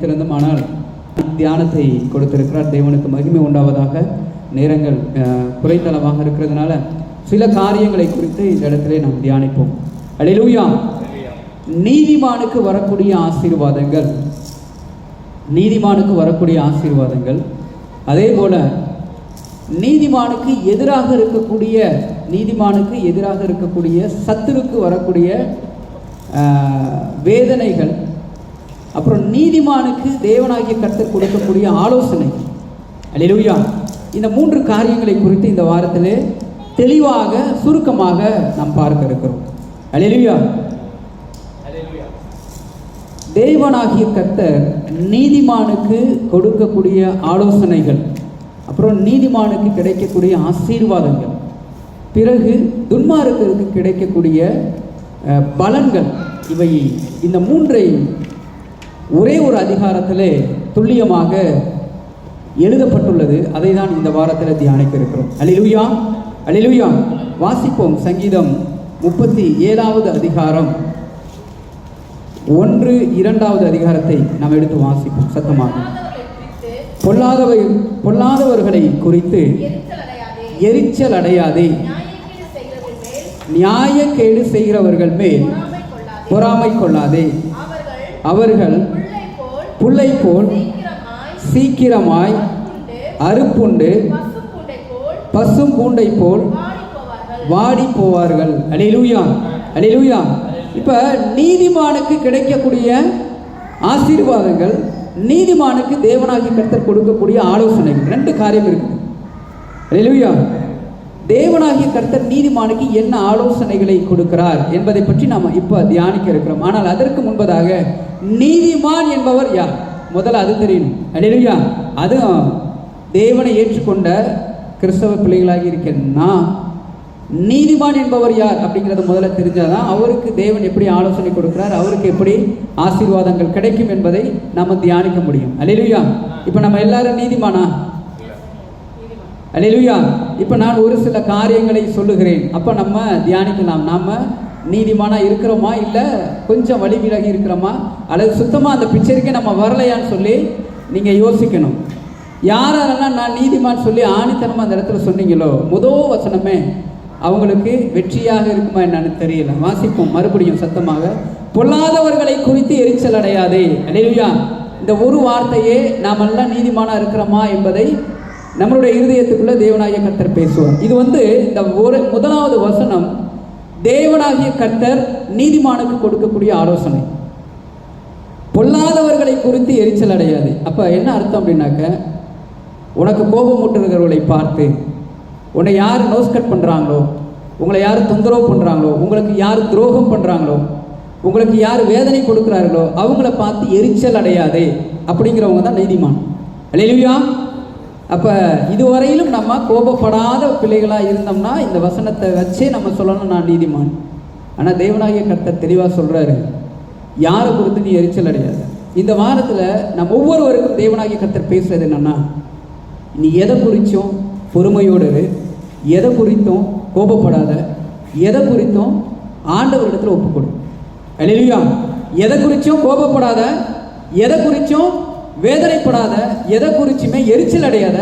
திறந்தும் ஆனால் தியானத்தை கொடுத்திருக்கிறார். தேவனுக்கு மகிமை உண்டாவதாக. நேரங்கள் குறைந்தளவாக இருக்கிறதுனால சில காரியங்களை குறித்து இந்த இடத்திலே நாம் தியானிப்போம். அல்லேலூயா. நீதிமானுக்கு வரக்கூடிய ஆசீர்வாதங்கள், நீதிமானுக்கு வரக்கூடிய ஆசீர்வாதங்கள், அதே போல நீதிமானுக்கு எதிராக இருக்கக்கூடிய சத்துருக்கு வரக்கூடிய வேதனைகள், அப்புறம் நீதிமானுக்கு தேவனாகிய கர்த்தர் கொடுக்கக்கூடிய ஆலோசனை. அல்லேலூயா. இந்த 3 காரியங்களை குறித்து இந்த வாரத்திலே தெளிவாக சுருக்கமாக நாம் பார்க்க இருக்கிறோம். அல்லேலூயா. தேவனாகிய கர்த்தர் நீதிமானுக்கு கொடுக்கக்கூடிய ஆலோசனைகள், அப்புறம் நீதிமானுக்கு கிடைக்கக்கூடிய ஆசீர்வாதங்கள், பிறகு துன்மார்க்கருக்கு கிடைக்கக்கூடிய பலன்கள், இவை இந்த 3ஐ ஒரே ஒரு அதிகாரத்திலே துல்லியமாக எழுதப்பட்டுள்ளது. அதை தான் இந்த வாரத்தில் தியானிக்க இருக்கிறோம். அல்லேலூயா. அல்லேலூயா. வாசிப்போம். சங்கீதம் 37வது அதிகாரம் 1, 2வது அதிகாரத்தை நாம் எடுத்து வாசிப்போம் சத்தமாக. பொல்லாதவர்களை குறித்து எரிச்சல் அடையாதே, நியாயக்கேடு செய்கிறவர்கள் மேல் பொறாமை கொள்ளாதே. அவர்கள் புல்லை போல் சீக்கிரமாய் அறுப்புண்டு பசும் பூண்டை போல் வாடி போவார்கள். அல்லேலூயா. அல்லேலூயா. இப்போ நீதிமானுக்கு கிடைக்கக்கூடிய ஆசீர்வாதங்கள், நீதிமானுக்கு தேவனாகிய கர்த்தர் கொடுக்கக்கூடிய ஆலோசனைகள், 2 காரியம் இருக்குது. அல்லேலூயா. தேவனாகிய கர்த்தர் நீதிமானுக்கு என்ன ஆலோசனைகளை கொடுக்கிறார் என்பதை பற்றி நாம் இப்போ தியானிக்க இருக்கிறோம். ஆனால் அதற்கு முன்பதாக நீதிமான் என்பவர் யார் முதல்ல அது தெரியணும். அல்லேலூயா. அது தேவனை ஏற்றுக்கொண்ட கிறிஸ்தவ பிள்ளைகளாகி இருக்கேன்னா நீதிமான் என்பவர் யார் அப்படிங்கிறது முதல்ல தெரிஞ்சாதான் அவருக்கு தேவன் எப்படி ஆலோசனை கொடுக்கிறார், அவருக்கு எப்படி ஆசீர்வாதங்கள் கிடைக்கும் என்பதை நம்ம தியானிக்க முடியும். அல்லேலூயா. இப்போ நம்ம எல்லாரும் நீதிமானா? அல்லேலூயா. இப்போ நான் ஒரு சில காரியங்களை சொல்லுகிறேன், அப்போ நம்ம தியானிக்கலாம். நாம் நீதிமானா இருக்கிறோமா, இல்லை கொஞ்சம் வழி விலகி இருக்கிறோமா, அல்லது சுத்தமாக அந்த பிக்சருக்கே நம்ம வரலையான்னு சொல்லி நீங்கள் யோசிக்கணும். யாரெல்லாம் நான் நீதிமான் சொல்லி ஆணித்தனமாக அந்த இடத்துல சொன்னீங்களோ முதல் வசனமே அவங்களுக்கு வெற்றியாக இருக்குமா என்னன்னு தெரியல. வாசிப்போம் மறுபடியும் சத்தமாக. பொல்லாதவர்களை குறித்து எரிச்சல் அடையாதே. அல்லேலூயா. இந்த ஒரு வார்த்தையே நாம் எல்லாம் நீதிமானா இருக்கிறோமா என்பதை நம்மளுடைய இருதயத்துக்குள்ள தேவனாகிய கர்த்தர் பேசுவார். இது இந்த முதலாவது வசனம் தேவனாகிய கர்த்தர் நீதிமானுக்கு கொடுக்கக்கூடிய ஆலோசனை. பொல்லாதவர்களை குறித்து எரிச்சல் அடையாது. அப்ப என்ன அர்த்தம் அப்படின்னாக்க, உனக்கு கோபம் ஊட்டுகிறவர்களை பார்த்து, உன்னை யார் நோஸ் கட் பண்ணுறாங்களோ, உங்களை யார் தொந்தரவு பண்ணுறாங்களோ, உங்களுக்கு யார் துரோகம் பண்ணுறாங்களோ, உங்களுக்கு யார் வேதனை கொடுக்குறார்களோ அவங்கள பார்த்து எரிச்சல் அடையாதே அப்படிங்கிறவங்க தான் நீதிமான். அல்லேலூயா. அப்போ இதுவரையிலும் நம்ம கோபப்படாத பிள்ளைகளாக இருந்தோம்னா இந்த வசனத்தை வச்சே நம்ம சொல்லணும் நான் நீதிமான். ஆனால் தேவனாகிய கர்த்தர் தெளிவாக சொல்கிறாரு, யாரை குறித்து நீ எரிச்சல் அடையாத. இந்த வாரத்தில் நம்ம ஒவ்வொருவருக்கும் தேவனாகிய கர்த்தர் பேசுறது என்னன்னா, நீ எதை குறித்தும் பொறுமையோடு இரு, எதை குறித்தும் கோபப்படாத, எதை குறித்தும் ஆண்டவரிடத்தில் ஒப்புக்கொடு. அல்லேலூயா. எதை குறித்தும் கோபப்படாத, எதை குறித்தும் வேதனைப்படாத, எதை குறிச்சுமே எரிச்சல் அடையாத,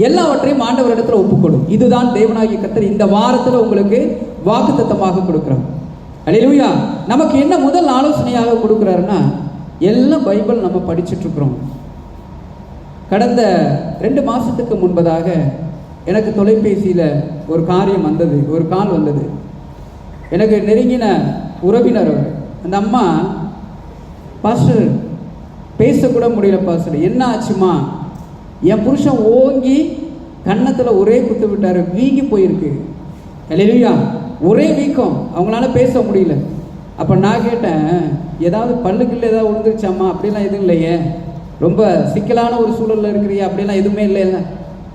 எல்லாவற்றையும் ஆண்டவரிடத்தில் ஒப்புக்கொடு. இதுதான் தேவனாகிய கர்த்தர் இந்த வாரத்தில் உங்களுக்கு வாக்குத்தத்தமாக கொடுக்குறாங்க. அல்லேலூயா. நமக்கு என்ன முதல் ஆலோசனையாக கொடுக்குறாருன்னா, எல்லாம் பைபிள் நம்ம படிச்சுட்டு இருக்கிறோம். கடந்த 2 மாதத்துக்கு முன்பதாக எனக்கு தொலைபேசியில் ஒரு காரியம் வந்தது, ஒரு கால் வந்தது. எனக்கு நெருங்கின உறவினர் அவர். அந்த அம்மா, பாஸ்டர் பேசக்கூட முடியல பாஸ்டர், என்ன ஆச்சுமா, என் புருஷன் ஓங்கி கன்னத்தில் ஒரே குத்து விட்டார், வீங்கி போயிருக்கு. அல்லேலூயா. ஒரே வீக்கம், அவங்களால பேச முடியல. அப்போ நான் கேட்டேன், ஏதாவது பல்லுக்குள்ள ஏதாவது விழுந்துருச்சாம்மா? அப்படிலாம் எதுவும் இல்லையே, ரொம்ப சிக்கலான ஒரு சூழலில் இருக்கிறியா? அப்படிலாம் எதுவுமே இல்லை.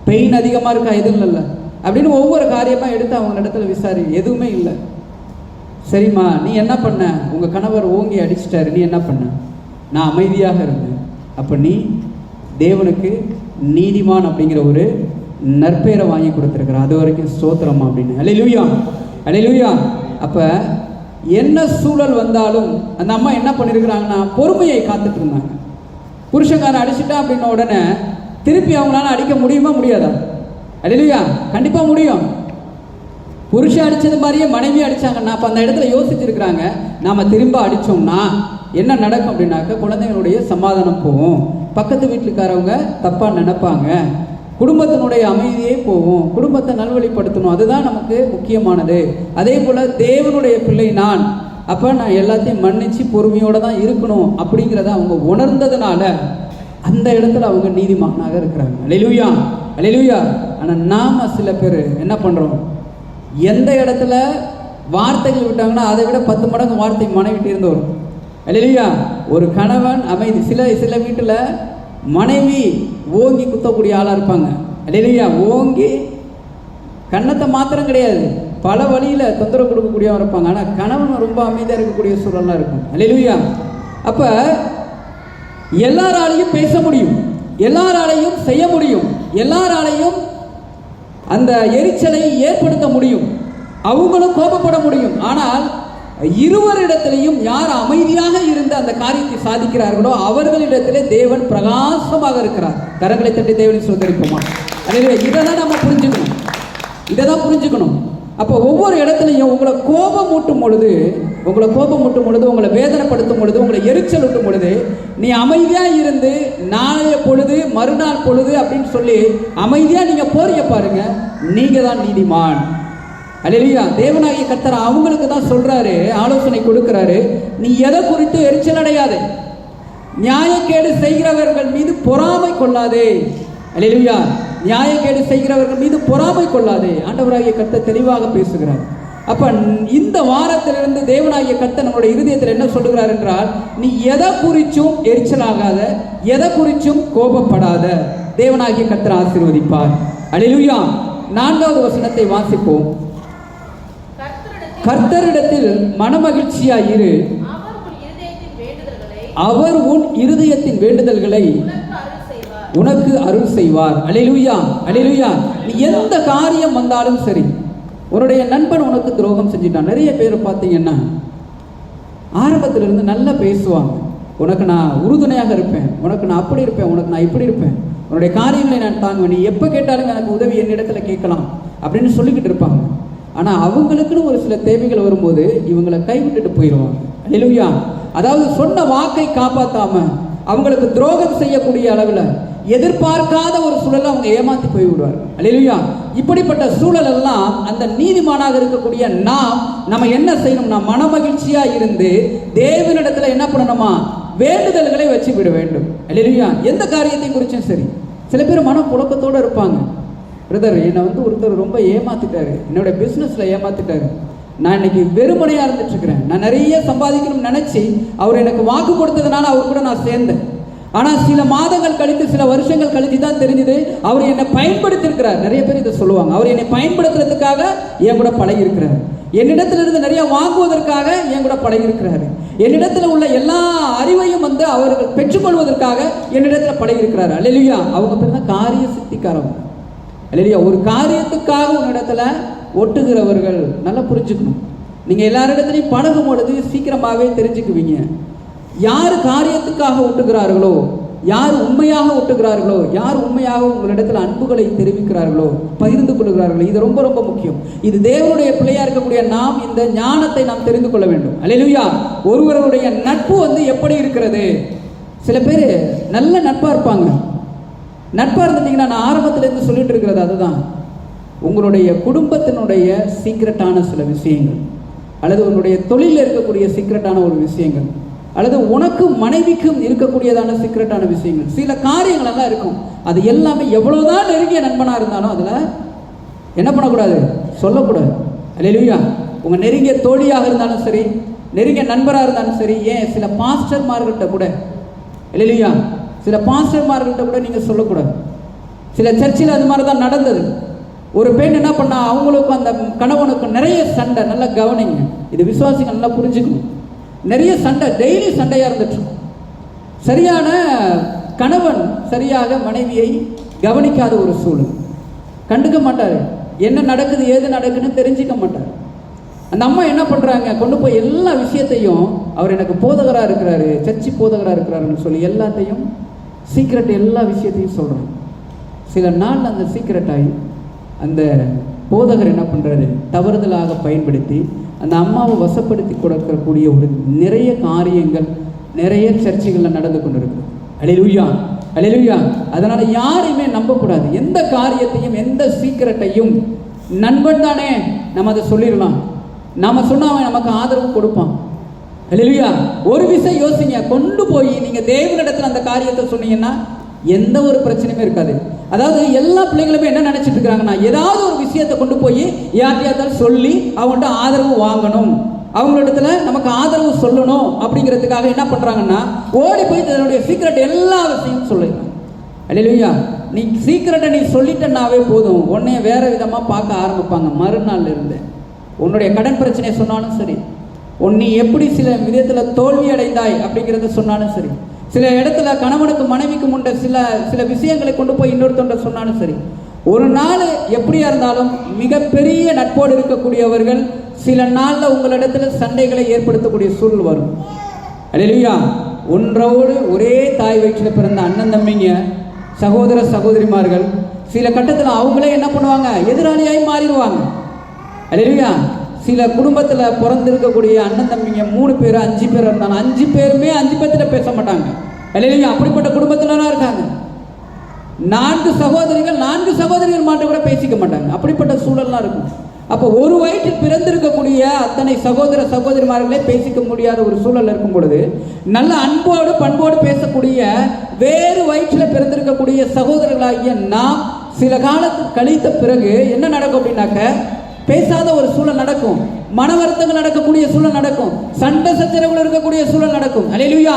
பெயின் அதிகமாக இருக்கா? எதுவும் இல்லை அப்படின்னு ஒவ்வொரு காரியமாக எடுத்து அவங்க இடத்துல விசாரி. எதுவுமே இல்லை. சரிம்மா, நீ என்ன பண்ண? உங்கள் கணவர் ஓங்கி அடிச்சிட்டாரு, நீ என்ன பண்ண? நான் அமைதியாக இருந்தேன். அப்போ நீ தேவனுக்கு நீதிமான் அப்படிங்கிற ஒரு நற்பெயரை வாங்கி கொடுத்துருக்குற, அது வரைக்கும் ஸ்தோத்திரமா அப்படின்னு. அல்லேலூயா. அல்லேலூயா. அப்போ என்ன சூழல் வந்தாலும் அந்த அம்மா என்ன பண்ணியிருக்கிறாங்கன்னா, பொறுமையை காத்துட்டு இருந்தாங்க. புருஷன்காரன் அடிச்சுட்டா அப்படின்ன உடனே திருப்பி அவங்களால அடிக்க முடியுமா முடியாதா? அல்லேலூயா, கண்டிப்பாக முடியும். புருஷன் அடித்தது மாதிரியே மனைவி அடித்தாங்கன்னா அப்போ அந்த இடத்துல யோசிச்சிருக்கிறாங்க, நாம் திரும்ப அடித்தோம்னா என்ன நடக்கும் அப்படின்னாக்க குழந்தைங்களுடைய சமாதானம் போகும், பக்கத்து வீட்டுக்காரவங்க தப்பாக நினைப்பாங்க, குடும்பத்தினுடைய அமைதியே போகும், குடும்பத்தை நல்வழிப்படுத்தணும், அதுதான் நமக்கு முக்கியமானது. அதே போல் தேவனுடைய பிள்ளை நான், அப்போ நான் எல்லாத்தையும் மன்னிச்சு பொறுமையோடு தான் இருக்கணும் அப்படிங்கிறத அவங்க உணர்ந்ததுனால அந்த இடத்துல அவங்க நீதிமானாக இருக்கிறாங்க. அல்லேலூயா, அல்லேலூயா. ஆனால் நாம் சில பேர் என்ன பண்ணுறோம், எந்த இடத்துல வார்த்தைகள் விட்டாங்கன்னா அதை விட 10 மடங்கு வார்த்தை மனைவிட்டு இருந்து வரும். அல்லேலூயா. ஒரு கணவன் அமைதி, சில வீட்டில் மனைவி ஓங்கி குத்தக்கூடிய ஆளாக இருப்பாங்க. அல்லேலூயா. ஓங்கி கன்னத்தை மாத்திரம் கிடையாது, பல வழியில் தொந்தரவு கொடுக்கக்கூடியவங்க இருப்பாங்க. ஆனால் கணவன் ரொம்ப அமைதியாக இருக்கக்கூடிய சூழலாம் இருக்கும். அல்லேலூயா. அப்போ எல்லாராலையும் பேச முடியும், எல்லாராலையும் செய்ய முடியும், எல்லாராலையும் அந்த எரிச்சலை ஏற்படுத்த முடியும், அவங்களும் கோபப்பட முடியும். ஆனால் இருவரிடத்திலையும் யார் அமைதியாக இருந்து அந்த காரியத்தை சாதிக்கிறார்களோ அவர்களிடத்திலே தேவன் பிரகாசமாக இருக்கிறார். கரங்களை தட்டி தேவனை சுதரிப்போமா? இதை தான் நம்ம புரிஞ்சுக்கணும், இதை தான் புரிஞ்சுக்கணும். அப்போ ஒவ்வொரு இடத்துலையும் உங்களை கோபம் ஊட்டும் பொழுது, உங்களை வேதனைப்படுத்தும் பொழுது, உங்களை எரிச்சல் ஊட்டும் பொழுது நீ அமைதியாக இருந்து நாளைய பொழுது மறுநாள் பொழுது அப்படின்னு சொல்லி அமைதியாக நீங்கள் போறீங்க பாருங்க, நீங்கள் தான் நீதிமான். அல்லேலூயா. தேவனாகிய கர்த்தர் அவங்களுக்கு தான் சொல்றாரு, ஆலோசனை கொடுக்கிறாரு, நீ எதை குறித்து எரிச்சல் அடையாதே, நியாயக்கேடு செய்கிறவர்கள் மீது பொறாமை கொள்ளாதே. அல்லேலூயா. நியாயக்கேடு செய்கிறவர்கள் மீது பொறாமை கொள்ளாதே. ஆண்டவராகிய கர்த்தர் தெளிவாக பேசுகிறார். அப்ப இந்த வாரத்திலிருந்து தேவனாகிய கர்த்தர் நம்மளுடைய இருதயத்தில் என்ன சொல்லுகிறார் என்றால், நீ எதை குறிச்சும் எரிச்சலாகாத, எதை குறிச்சும் கோபப்படாத. தேவனாகிய கர்த்தர் ஆசீர்வதிப்பார். அல்லேலூயா. 4வது வசனத்தை வாசிப்போம். கர்த்தரிடத்தில் மனமகிழ்ச்சியாய் இரு, அவர் உன் இருதயத்தின் வேண்டுதல்களை உனக்கு அருள் செய்வார். அல்லேலூயா, அல்லேலூயா. நீ எந்த காரியம் வந்தாலும் சரி, உன்னுடைய நண்பன் உனக்கு துரோகம் செஞ்சிட்டான். நிறைய பேர் பார்த்தீங்கன்னா ஆரம்பத்திலிருந்து நல்லா பேசுவாங்க, உனக்கு நான் உறுதுணையாக இருப்பேன், உனக்கு நான் அப்படி இருப்பேன், உனக்கு நான் இப்படி இருப்பேன், உன்னுடைய காரியங்களை நான் தாங்குவேன், நீ எப்போ கேட்டாலும் எனக்கு உதவி என்னிடத்துல கேட்கலாம் அப்படின்னு சொல்லிக்கிட்டு இருப்பாங்க. ஆனால் அவங்களுக்குன்னு ஒரு சில தேவைகள் வரும்போது இவங்களை கைவிட்டுட்டு போயிடுவாங்க. அல்லேலூயா. அதாவது சொன்ன வாக்கை காப்பாற்றாம அவங்களுக்கு துரோகம் செய்யக்கூடிய அளவில் எதிர்பார்க்காத ஒரு சூழலை அவங்க ஏமாற்றி போய் விடுவார். அல்லேலூயா. இப்படிப்பட்ட சூழல் எல்லாம் அந்த நீதிமானாக இருக்கக்கூடிய நம்ம என்ன செய்யணும்னா, மனமகிழ்ச்சியாக இருந்து தேவனிடத்துல என்ன பண்ணணுமா, வேண்டுதல்களை வச்சு விட வேண்டும். அல்லேலூயா. எந்த காரியத்தை குறிச்சும் சரி. சில பேர் மன புழக்கத்தோடு இருப்பாங்க, பிரதர் என்னை ஒருத்தர் ரொம்ப ஏமாத்திட்டாரு, என்னோட பிஸ்னஸில் ஏமாத்திட்டாரு, நான் இன்னைக்கு வெறுமனையாக இருந்துட்டு இருக்கிறேன், நான் நிறைய சம்பாதிக்கணும்னு நினச்சி அவர் எனக்கு வாக்கு கொடுத்ததுனால அவர் கூட நான் சேர்ந்தேன். ஆனால் சில மாதங்கள் கழித்து, சில வருஷங்கள் கழித்து தான் தெரிஞ்சது அவர் என்னை பயன்படுத்தியிருக்கிறார். நிறைய பேர் இதை சொல்லுவாங்க, அவர் என்னை பயன்படுத்துறதுக்காக என் கூட பழகி இருக்கிறார், என்னிடத்திலிருந்து நிறைய வாங்குவதற்காக என் கூட பழகி இருக்கிறாரு, என்னிடத்தில் உள்ள எல்லா அறிவையும் அவர்கள் பெற்றுக்கொள்வதற்காக என்னிடத்தில் பழகி இருக்கிறார். அல்லேலூயா. அவங்க பேர் தான் காரிய சித்திக்காரவங்க. அல்லேலூயா. ஒரு காரியத்துக்காக உன்னிடத்துல ஒட்டுகிறவர்கள் நல்லா புரிஞ்சுக்கணும். நீங்கள் எல்லாரிடத்துலையும் பழகும் பொழுது சீக்கிரமாகவே தெரிஞ்சுக்குவீங்க, யார் காரியத்துக்காக ஒட்டுகிறார்களோ, யார் உண்மையாக ஒட்டுகிறார்களோ, யார் உண்மையாக உங்களிடத்தில் அன்புகளை தெரிவிக்கிறார்களோ, பகிர்ந்து கொள்கிறார்களோ. இது ரொம்ப ரொம்ப முக்கியம். இது தேவனுடைய பிள்ளையா இருக்கக்கூடிய நாம் இந்த ஞானத்தை நாம் தெரிந்து கொள்ள வேண்டும். அல்லேலூயா. ஒருவருடைய நட்பு எப்படி இருக்கிறது? சில பேர் நல்ல நட்பாக இருப்பாங்க. நட்பாக இருந்துட்டீங்கன்னா, நான் ஆரம்பத்திலேருந்து சொல்லிட்டு இருக்கிறது அதுதான், உங்களுடைய குடும்பத்தினுடைய சீக்ரெட்டான சில விஷயங்கள், அல்லது உங்களுடைய தொழிலில் இருக்கக்கூடிய சீக்ரெட்டான ஒரு விஷயங்கள், அல்லது உனக்கும் மனைவிக்கும் இருக்கக்கூடியதான சீக்ரெட்டான விஷயங்கள், சில காரியங்கள் எல்லாம் இருக்கும். அது எல்லாமே எவ்வளோதான் நெருங்கிய நண்பனாக இருந்தாலும் அதில் என்ன பண்ணக்கூடாது, சொல்லக்கூடாது. அல்லேலூயா. உங்கள் நெருங்கிய தோழியாக இருந்தாலும் சரி, நெருங்கிய நண்பராக இருந்தாலும் சரி, ஏன் சில பாஸ்டர்மார்கிட்ட கூட, அல்லேலூயா, சில பாஸ்டர்மார்கிட்ட கூட நீங்கள் சொல்லக்கூடாது. சில சர்ச்சில் அது மாதிரி தான் நடந்தது. ஒரு பெண் என்ன பண்ணா, அவங்களுக்கும் அந்த கணவனுக்கு நிறைய சண்டை. நல்லா கவனிங்க, இது விசுவாசிகள் நல்லா புரிஞ்சுக்கணும். நிறைய சண்டை, டெய்லி சண்டையாக இருந்துட்டு, சரியான கணவன் சரியாக மனைவியை கவனிக்காத ஒரு சூழல், கண்டுக்க மாட்டார், என்ன நடக்குது ஏது நடக்குதுன்னு தெரிஞ்சிக்க மாட்டார். அந்த அம்மா என்ன பண்ணுறாங்க, கொண்டு போய் எல்லா விஷயத்தையும், அவர் எனக்கு போதகராக இருக்கிறாரு, சர்ச்சி போதகராக இருக்கிறாருன்னு சொல்லி எல்லாத்தையும் சீக்ரெட் எல்லா விஷயத்தையும் சொல்கிறான். சில நாள் அந்த சீக்ரெட்டாகி அந்த போதகர் என்ன பண்ணுறாரு, தவறுதலாக பயன்படுத்தி அந்த அம்மாவை வசப்படுத்தி கொடுக்கக்கூடிய ஒரு நிறைய காரியங்கள் நிறைய சர்ச்சைகளில் நடந்து கொண்டு இருக்குது. அல்லேலூயா, அல்லேலூயா. அதனால் யாரையுமே நம்பக்கூடாது. எந்த காரியத்தையும் எந்த சீக்ரெட்டையும் நண்பன் தானே நம்ம அதை சொல்லிடலாம், நாம் சொன்னால் அவன் நமக்கு ஆதரவு கொடுப்பான். அல்லேலூயா. ஒரு விஷயம் யோசிங்க, கொண்டு போய் நீங்கள் தேவனிடத்தில் அந்த காரியத்தை சொன்னீங்கன்னா எந்த ஒரு பிரச்சனையுமே இருக்காது. அதாவது எல்லா பிள்ளைங்களுமே என்ன நினைச்சிட்டு இருக்காங்கன்னா, ஏதாவது ஒரு விஷயத்தை கொண்டு போய் யார்கிட்டயாவது சொல்லி அவங்கள்ட்ட ஆதரவு வாங்கணும், அவங்களிடத்துல நமக்கு ஆதரவு சொல்லணும் அப்படிங்கிறதுக்காக என்ன பண்றாங்கன்னா, ஓடி போய் தன்னுடைய சீக்ரெட் எல்லா விஷயமும் சொல்லிடுறாங்க. அல்லேலூயா. நீ சீக்ரெட்டை நீ சொல்லிட்டனாவே போதும், உன்னைய வேற விதமா பார்க்க ஆரம்பிப்பாங்க. மறுநாள்ல இருந்து உன்னுடைய கடன் பிரச்சனையை சொன்னாலும் சரி, நீ எப்படி சில விதத்துல தோல்வி அடைந்தாய் அப்படிங்கிறத சொன்னாலும் சரி, சில இடத்துல கணவனுக்கு மனைவிக்கு முன்ன சில விஷயங்களை கொண்டு போய் இன்னொருத்தொன்ற சொன்னாலும் சரி, ஒரு நாள் எப்படியா இருந்தாலும் மிகப்பெரிய நட்போடு இருக்கக்கூடியவர்கள் சில நாளில் உங்களிடத்துல சண்டைகளை ஏற்படுத்தக்கூடிய சூழல் வரும். அல்லேலூயா. ஒன்றோடு ஒரே தாய் வயிற்றில் பிறந்த அண்ணன் தம்பிங்க, சகோதர சகோதரிமார்கள் சில கட்டத்தில் அவங்களே என்ன பண்ணுவாங்க, எதிராளியாய் மாறிடுவாங்க. அல்லேலூயா. சில குடும்பத்தில் பிறந்திருக்கக்கூடிய அண்ணன் தம்பிங்க 3 பேர் 5 பேர் இருந்தாலும் 5 பேருமே 5 பேர்த்திட்ட பேச மாட்டாங்க. அல்லேலூயா. அப்படிப்பட்ட குடும்பத்திலலாம் இருக்காங்க. 4 சகோதரிகள் 4 சகோதரிகள் மாட்ட கூட பேசிக்க மாட்டாங்க. அப்படிப்பட்ட சூழல்லாம் இருக்கும். அப்போ ஒரு வயிற்றில் பிறந்திருக்கக்கூடிய அத்தனை சகோதர சகோதரிமார்களே பேசிக்க முடியாத ஒரு சூழல் இருக்கும் பொழுது, நல்ல அன்போடு பண்போடு பேசக்கூடிய வேறு வயிற்றில் பிறந்திருக்கக்கூடிய சகோதரர்களாகிய நாம் சில காலத்துக்கு கழித்த பிறகு என்ன நடக்கும் அப்படின்னாக்க, பேசாத ஒரு சூழல் நடக்கும், மன வருத்தங்கள் நடக்கக்கூடிய சூழல் நடக்கும், சண்டை சச்சரவுகள் இருக்கக்கூடிய சூழல் நடக்கும். அல்லேலூயா.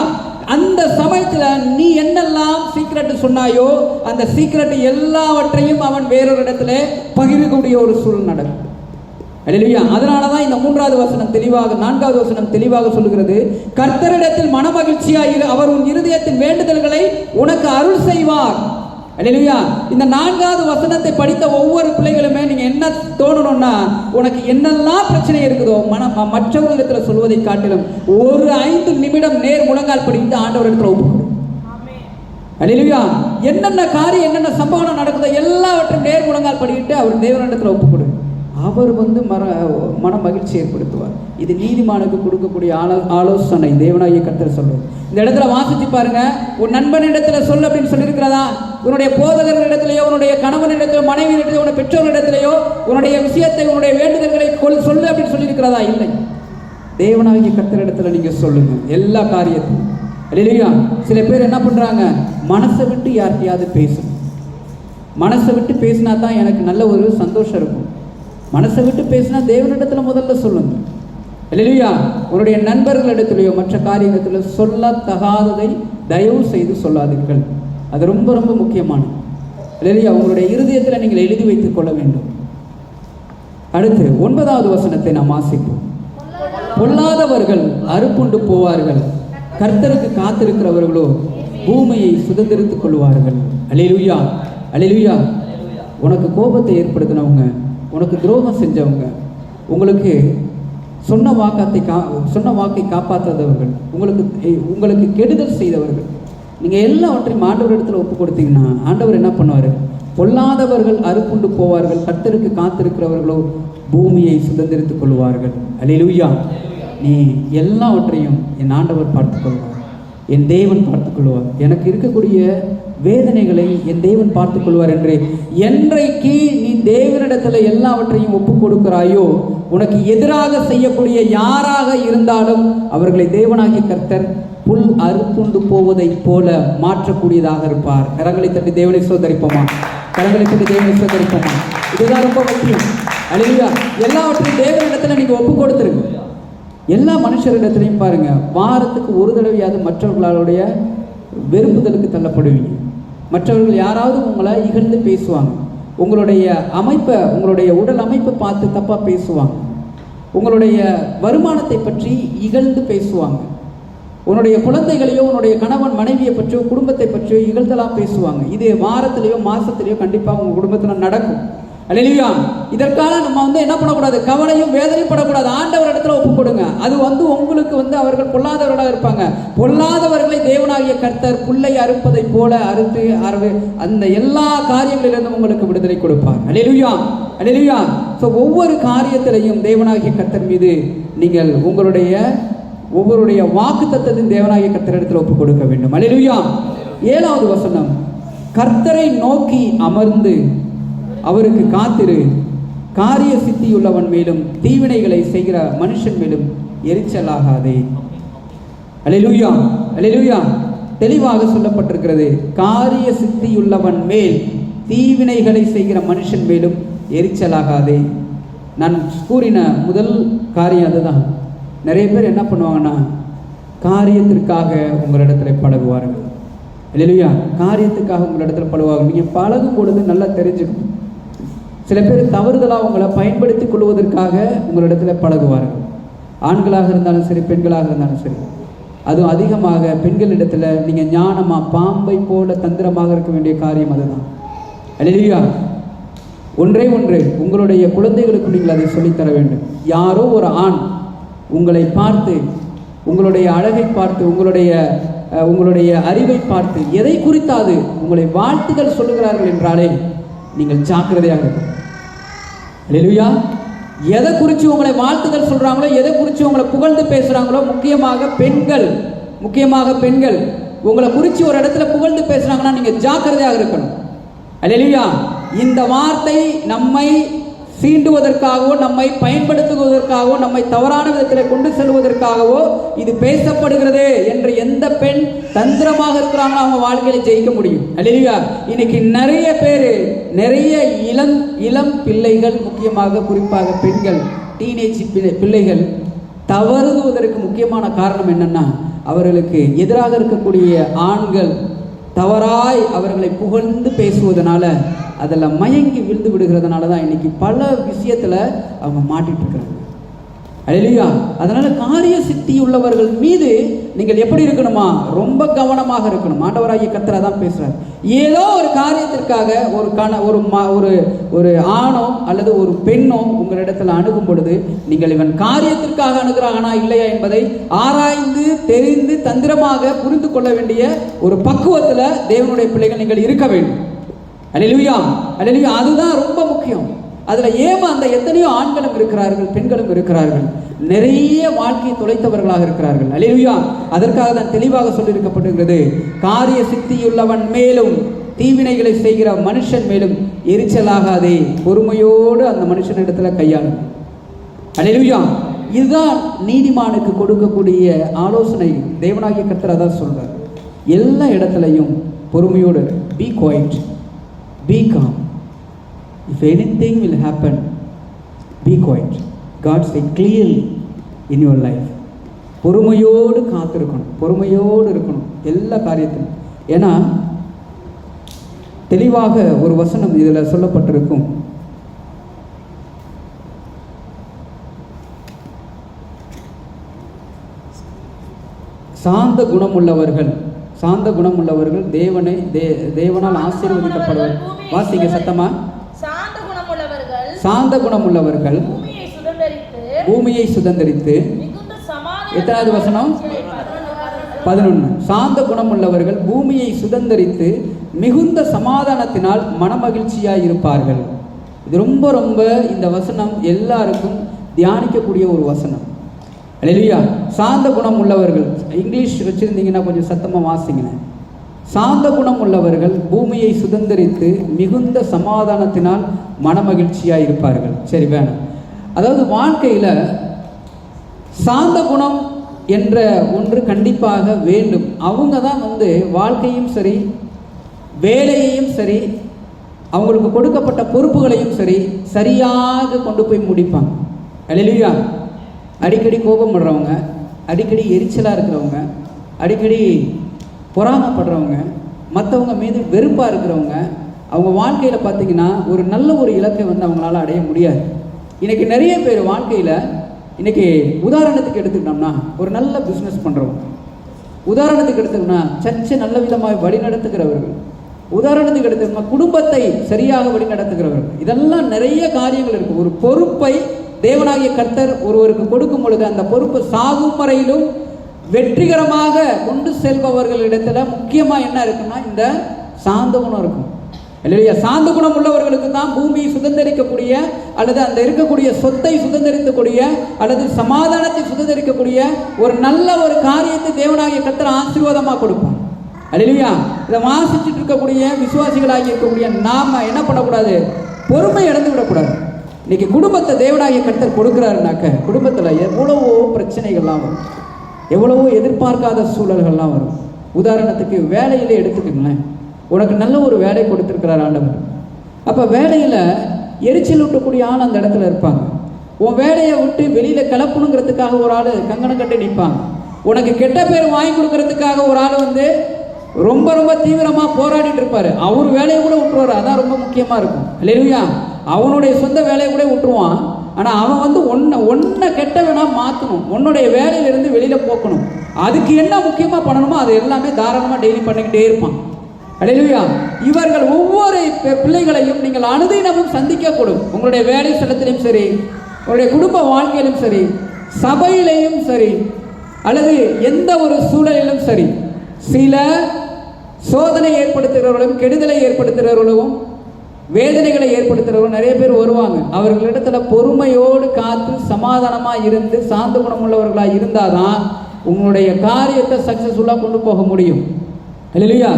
அந்த சமயத்துல நீ என்னெல்லாம் சீக்ரெட் சொன்னாயோ அந்த சீக்ரெட் எல்லாவற்றையும் அவன் வேறொரு இடத்துல பகிரக்கூடிய ஒரு சூழல் நடக்கும். அல்லேலூயா. அதனாலதான் இந்த 3வது வசனம் தெளிவாக 4வது வசனம் தெளிவாக சொல்லுகிறது, கர்த்தரிடத்தில் மனமகிழ்ச்சியாயிரு, அவர் உன் இருதயத்தின் வேண்டுதல்களை உனக்கு அருள் செய்வார். அல்லேலூயா. இந்த 4வது வசனத்தை படித்த ஒவ்வொரு பிள்ளைகளுமே நீங்க என்ன தோணணும்னா, உனக்கு என்னெல்லாம் பிரச்சனை இருக்குதோ மற்றவர்களிடத்துல சொல்வதை காட்டிலும் ஒரு 5 நிமிடம் நேர் முழங்கால் படித்து ஆண்டவரிடத்துல ஒப்புக்கொடு. அல்லேலூயா. என்னென்ன காரியம் என்னென்ன சம்பவம் நடக்குதோ எல்லாவற்றையும் நேர் முழங்கால் படிக்கிட்டு அவர் தேவனிடத்துல ஒப்புக்கொடு. அவர் மன மகிழ்ச்சி ஏற்படுத்துவார். இது நீதிமானுக்கு கொடுக்கக்கூடிய ஆலோசனை தேவனாகிய கர்த்தர் சொல்லுவார். இந்த இடத்துல வாசிச்சு பாருங்க, உன் நண்பனிடத்துல சொல்லு அப்படின்னு சொல்லியிருக்கிறதா? உன்னுடைய போதகர்களிடத்திலேயோ, உன்னுடைய கணவனிடத்திலோ, மனைவியிடத்திலோ, உன்னுடைய பெற்றோர்களிடத்திலேயோ உன்னுடைய விஷயத்தை, உன்னுடைய வேண்டுதல்களை சொல்லு அப்படின்னு சொல்லியிருக்கிறதா? இல்லை. தேவனாகிய கர்த்தரிடத்துல நீங்க சொல்லுங்க எல்லா காரியத்தையும். அல்லேலூயா. சில பேர் என்ன பண்றாங்க, மனசை விட்டு யார்கிட்டயாவது பேசணும். மனசை விட்டு பேசினா தான் எனக்கு நல்ல ஒரு சந்தோஷம் இருக்கும். மனசை விட்டு பேசினா தேவனிடத்துல முதல்ல சொல்லுங்க. அல்லேலூயா. உன்னுடைய நண்பர்களிடத்திலேயோ மற்ற காரியத்திலோ சொல்லத்தகாததை தயவு செய்து சொல்லாதீர்கள். அது ரொம்ப ரொம்ப முக்கியமானது. அல்லேலூயா. உங்களுடைய இருதயத்தில் நீங்கள் எழுதி வைத்துக் கொள்ள வேண்டும். அடுத்து 9வது வசனத்தை நாம் வாசிப்போம். பொல்லாதவர்கள் அறுப்புண்டு போவார்கள், கர்த்தருக்கு காத்திருக்கிறவர்களோ பூமியை சுதந்திரித்துக் கொள்வார்கள். அல்லேலூயா, அல்லேலூயா. உனக்கு கோபத்தை ஏற்படுத்தினவங்க, உனக்கு துரோகம் செஞ்சவங்க, உங்களுக்கு சொன்ன வாக்கை காப்பாற்றாதவர்கள், உங்களுக்கு கெடுதல் செய்தவர்கள், நீங்கள் எல்லாவற்றையும் ஆண்டவரிடத்தில் ஒப்பு கொடுத்தீங்கன்னா ஆண்டவர் என்ன பண்ணுவார்? பொல்லாதவர்கள் அறுப்புண்டு போவார்கள், கர்த்தருக்கு காத்திருக்கிறவர்களோ பூமியை சுதந்திரித்துக் கொள்வார்கள். அல்லேலூயா. நீ எல்லாவற்றையும் என் ஆண்டவர் பார்த்துக்கொள்வார், என் தேவன் பார்த்துக்கொள்வார். எனக்கு இருக்கக்கூடிய வேதனைகளை என் தேவன் பார்த்துக் கொள்வார் என்று என்றைக்கு நீ தேவனிடத்தில் எல்லாவற்றையும் ஒப்பு கொடுக்கிறாயோ, உனக்கு எதிராக செய்யக்கூடிய யாராக இருந்தாலும் அவர்களை தேவனாகிய கர்த்தர் புல் அறுப்புண்டு போவதை போல மாற்றக்கூடியதாக இருப்பார். கரங்களை தட்டி தேவனை சோதரிப்போமா? கரங்களை தட்டி தேவனை சோதரிப்போமா? இதுதான் ரொம்ப முக்கியம். அல்லேலூயா. எல்லாவற்றையும் தேவனிடத்தில் நீங்க ஒப்பு கொடுத்துருங்க. எல்லா மனுஷரிடத்திலையும் பாருங்க, வாரத்துக்கு ஒரு தடவையாவது மற்றவர்களுடைய வெறுப்புதலுக்கு தள்ளப்படுவீங்க. மற்றவர்கள் யாராவது உங்களை இகழ்ந்து பேசுவாங்க, உங்களுடைய அமைப்பை, உங்களுடைய உடல் அமைப்பை பார்த்து தப்பாக பேசுவாங்க, உங்களுடைய வருமானத்தை பற்றி இகழ்ந்து பேசுவாங்க, உன்னுடைய குழந்தைகளையோ உன்னுடைய கணவன் மனைவியை பற்றியோ குடும்பத்தை பற்றியோ இகழ்ந்தெல்லாம் பேசுவாங்க. இது வாரத்திலேயோ மாசத்திலேயோ கண்டிப்பாக உங்கள் குடும்பத்தில் நடக்கும். அல்லேலூயா. இதற்காக நம்ம என்ன பண்ணக்கூடாது, கவலையும் வேதனைப்படக்கூடாது. ஆண்டவர் இடத்துல ஒப்பு கொடுங்க. அது உங்களுக்கு அவர்கள் பொல்லாதவர்களாக இருப்பாங்க. பொல்லாதவர்களை தேவனாகிய கர்த்தர் புல்லை அறுப்பதை போல அறுத்து அந்த எல்லா காரியங்களிலிருந்தும் உங்களுக்கு விடுதலை கொடுப்பார். அல்லேலூயா, அல்லேலூயா. ஸோ ஒவ்வொரு காரியத்திலையும் தேவனாகிய கர்த்தர் மீது நீங்கள் ஒவ்வொருடைய வாக்குத்தத்தத்தின் தேவனாகிய கர்த்தரிடத்தில் ஒப்புக் கொடுக்க வேண்டும். அல்லேலூயா. 7வது வசனம், கர்த்தரை நோக்கி அமர்ந்து அவருக்கு காத்திரு, காரிய சித்தியுள்ளவன் மேலும் தீவினைகளை செய்கிற மனுஷன் மேலும் எரிச்சலாகாதே. அல்லேலூயா, அல்லேலூயா. தெளிவாக சொல்லப்பட்டிருக்கிறது, காரிய சித்தியுள்ளவன் மேல் தீவினைகளை செய்கிற மனுஷன் மேலும் எரிச்சலாகாதே. நான் கூறின முதல் காரியம் அதுதான். நிறைய பேர் என்ன பண்ணுவாங்கன்னா, காரியத்திற்காக உங்களிடத்தில் பழகுவார்கள். அல்லேலூயா. காரியத்துக்காக உங்களிடத்தில் பழகுவார்கள். நீங்கள் பழகும் பொழுது நல்லா தெரிஞ்சுக்கணும். சில பேர் தவறுதலாக உங்களை பயன்படுத்தி கொள்வதற்காக உங்களிடத்தில் பழகுவார்கள். ஆண்களாக இருந்தாலும் சரி, பெண்களாக இருந்தாலும் சரி. அதுவும் அதிகமாக பெண்களிடத்தில் நீங்கள் ஞானமாக பாம்பை போல தந்திரமாக இருக்க வேண்டிய காரியம் அதுதான். அல்லேலூயா. ஒன்றே ஒன்று, உங்களுடைய குழந்தைகளுக்கு நீங்கள் அதை சொல்லித்தர வேண்டும். யாரோ ஒரு ஆண் உங்களை பார்த்து, உங்களுடைய அழகை பார்த்து, உங்களுடைய அறிவை பார்த்து, எதை குறித்தாது உங்களை வாழ்த்துதல் சொல்லுகிறார்கள் என்றாலே நீங்கள் ஜாக்கிரதையாக இருக்கும். அல்லேலூயா. எதை குறித்து உங்களை வாழ்த்துதல் சொல்றாங்களோ, எதை குறித்து உங்களை புகழ்ந்து பேசுறாங்களோ, முக்கியமாக பெண்கள் உங்களை குறித்து ஒரு இடத்துல புகழ்ந்து பேசுறாங்கன்னா நீங்க ஜாக்கிரதையாக இருக்கணும். அல்லேலூயா. இந்த வார்த்தை நம்மை சீண்டுவதற்காகவோ, நம்மை பயன்படுத்துவதற்காகவோ, நம்மை தவறான விதத்தில் கொண்டு செல்வதற்காகவோ இது பேசப்படுகிறது என்று எந்த பெண் தந்திரமாக இருக்கிறாங்களோ அவங்க வாழ்க்கையில ஜெயிக்க முடியும். அல்லேலூயா. இன்னைக்கு நிறைய பேர், நிறைய இளம் பிள்ளைகள், முக்கியமாக குறிப்பாக பெண்கள், டீனேஜ் பிள்ளைகள் தவறுவதற்கு முக்கியமான காரணம் என்னன்னா, அவர்களுக்கு எதிராக இருக்கக்கூடிய ஆண்கள் தவறாய் அவர்களை புகழ்ந்து பேசுவதனால, அதில் மயங்கி விழுந்து விடுகிறதுனால தான் இன்னைக்கு பல விஷயத்தில் அவங்க மாட்டிட்டு இருக்கிறாங்க. அல்லேலூயா. அதனால காரிய சித்தி உள்ளவர்கள் மீது நீங்கள் எப்படி இருக்கணுமா? ரொம்ப கவனமாக இருக்கணும். ஆண்டவராகிய கர்த்தர் தான் பேசுறார். ஏதோ ஒரு காரியத்திற்காக ஒரு ஆணோ அல்லது ஒரு பெண்ணோ உங்களிடத்தில் அணுகும் பொழுது நீங்கள் இவன் காரியத்திற்காக அணுகிறானா இல்லையா என்பதை ஆராய்ந்து தெரிந்து தந்திரமாக புரிந்து கொள்ள வேண்டிய ஒரு பக்குவத்தில் தேவனுடைய பிள்ளைகள் நீங்கள் இருக்க வேண்டும். அல்லேலூயா, அல்லேலூயா. அதுதான் ரொம்ப முக்கியம். அதுல அந்த எத்தனையோ ஆண்களும் இருக்கிறார்கள், பெண்களும் இருக்கிறார்கள், நிறைய வாழ்க்கையை தொலைத்தவர்களாக இருக்கிறார்கள். அல்லேலூயா. அதற்காக தான் தெளிவாக சொல்லியிருக்கப்பட்டிருக்கிறது, காரிய சித்தியுள்ளவன் மேலும் தீவினைகளை செய்கிற மனுஷன் மேலும் எரிச்சலாகாதே, பொறுமையோடு அந்த மனுஷனிடத்துல கையாளும். அல்லேலூயா. இதுதான் நீதிமானுக்கு கொடுக்கக்கூடிய ஆலோசனை. தேவனாகிய கர்த்தர் தான் சொல்றார், எல்லா இடத்துலையும் பொறுமையோடு, be quiet, be calm. If anything will happen, be quiet. God said clearly in your life. பொறுமையோடு காத்திருக்கணும், பொறுமையோடு இருக்கணும் எல்லா காரியத்திலும். ஏன்னா தெளிவாக ஒரு வசனம் இதில் சொல்லப்பட்டிருக்கும். சாந்த குணமுள்ளவர்கள் தேவனால் ஆசீர்வதிக்கப்படுவார். வாசிங்க சத்தமா. சாந்த குணமுள்ளவர்கள் பூமியை சுதந்தரித்து. எத்தனாவது வசனம்? 11. சாந்த குணமுள்ளவர்கள் பூமியை சுதந்தரித்து மிகுந்த சமாதானத்தினால் மனமகிழ்ச்சியாய் இருப்பார்கள். இது ரொம்ப ரொம்ப இந்த வசனம் எல்லாருக்கும் தியானிக்கக்கூடிய ஒரு வசனம். அல்லேலூயா. சாந்த குணம் உள்ளவர்கள், இங்கிலீஷ் வச்சிருந்தீங்கன்னா கொஞ்சம் சத்தமாக வாசிங்க. சாந்த குணம் உள்ளவர்கள் பூமியை சுதந்தரித்து மிகுந்த சமாதானத்தினால் மனமகிழ்ச்சியாக இருப்பார்கள். சரி, வேணும். அதாவது வாழ்க்கையில் சாந்த குணம் என்ற ஒன்று கண்டிப்பாக வேண்டும். அவங்க தான் வாழ்க்கையும் சரி, வேலையையும் சரி, அவங்களுக்கு கொடுக்கப்பட்ட பொறுப்புகளையும் சரி சரியாக கொண்டு போய் முடிப்பாங்க. அல்லேலூயா. அடிக்கடி கோபப்படுறவங்க, அடிக்கடி எரிச்சலாக இருக்கிறவங்க, அடிக்கடி பொறாமப்படுறவங்க, மற்றவங்க மீது வெறுப்பாக இருக்கிறவங்க, அவங்க வாழ்க்கையில் பார்த்திங்கன்னா ஒரு நல்ல ஒரு இலக்கை அவங்களால அடைய முடியாது. இன்றைக்கி நிறைய பேர் வாழ்க்கையில், இன்றைக்கி உதாரணத்துக்கு எடுத்துக்கிட்டோம்னா, ஒரு நல்ல பிஸ்னஸ் பண்ணுறவங்க, உதாரணத்துக்கு எடுத்துக்கிட்டோம்னா சர்ச்சை நல்ல விதமாக வழி நடத்துகிறவர்கள், உதாரணத்துக்கு எடுத்துக்கிட்டோம்னா குடும்பத்தை சரியாக வழி நடத்துகிறவர்கள், இதெல்லாம் நிறைய காரியங்கள் இருக்குது. ஒரு பொறுப்பை தேவனாகிய கர்த்தர் ஒருவருக்கு கொடுக்கும் பொழுது அந்த பொறுப்பு சாகும் வரையிலும் வெற்றிகரமாக கொண்டு செல்பவர்களிடத்துல முக்கியமாக என்ன இருக்குன்னா இந்த சாந்த குணம் இருக்கும் இல்லையா? சாந்த குணம் உள்ளவர்களுக்கு தான் பூமியை சுதந்திரிக்கக்கூடிய அல்லது அந்த இருக்கக்கூடிய சொத்தை சுதந்திரிக்கக்கூடிய அல்லது சமாதானத்தை சுதந்திரிக்கக்கூடிய ஒரு நல்ல ஒரு காரியத்தை தேவனாகிய கர்த்தர் ஆசீர்வாதமாக கொடுப்பான். அல்லேலூயா. இதை வாசிச்சுட்டு இருக்கக்கூடிய விசுவாசிகளாகி இருக்கக்கூடிய நாம என்ன பண்ணக்கூடாது? பொறுமை இழந்து விடக்கூடாது. இன்னைக்கு குடும்பத்தை தேவனாகிய கர்த்தர் கொடுக்குறாருனாக்க குடும்பத்தில் எவ்வளவோ பிரச்சனைகள்லாம் வரும், எவ்வளவோ எதிர்பார்க்காத சூழல்கள்லாம் வரும். உதாரணத்துக்கு வேலையிலே எடுத்துக்கங்களேன். உனக்கு நல்ல ஒரு வேலை கொடுத்துருக்கிறார் ஆண்டவர். அப்போ வேலையில் எரிச்சல் ஊட்டக்கூடிய ஆள் அந்த இடத்துல இருப்பாங்க. உன் வேலையை விட்டு வெளியில் கிளப்பணுங்கிறதுக்காக ஒரு ஆள் கங்கணம் கட்டி நிற்பாங்க. உனக்கு கெட்ட பேர் வாங்கி கொடுக்கறதுக்காக ஒரு ஆள் ரொம்ப ரொம்ப தீவிரமாக போராடிட்டு இருப்பார். அவர் வேலையை கூட விட்டுருவார். அதான் ரொம்ப முக்கியமாக இருக்கும். அல்லேலூயா. அவனுடைய சொந்த வேலையை கூட விட்டுருவான். ஆனால் அவன் ஒன்றை கெட்ட வேணால் மாற்றணும், உன்னுடைய வேலையிலிருந்து வெளியில் போக்கணும். அதுக்கு என்ன முக்கியமாக பண்ணணுமோ அது எல்லாமே தாராளமாக டெய்லி பண்ணிக்கிட்டே இருப்பான். அல்லேலூயா. இவர்கள் ஒவ்வொரு பிள்ளைகளையும் நீங்கள் அனுதினமும் சந்திக்கக்கூடும். உங்களுடைய வேலை ஸ்தலத்திலும் சரி, உங்களுடைய குடும்ப வாழ்க்கையிலும் சரி, சபையிலையும் சரி, அல்லது எந்த ஒரு சூழலிலும் சரி, சில சோதனை ஏற்படுத்துகிறவர்களும் கெடுதலை ஏற்படுத்துகிறவர்களும் வேதனைகளை ஏற்படுத்துகிறவர்கள் நிறைய பேர் வருவாங்க. அவர்களிடத்தில் பொறுமையோடு காத்து சமாதானமாக இருந்து சாந்த குணம் உள்ளவர்களாக இருந்தால் தான் உங்களுடைய காரியத்தை சக்ஸஸ்ஃபுல்லாக கொண்டு போக முடியும். அல்லேலூயா.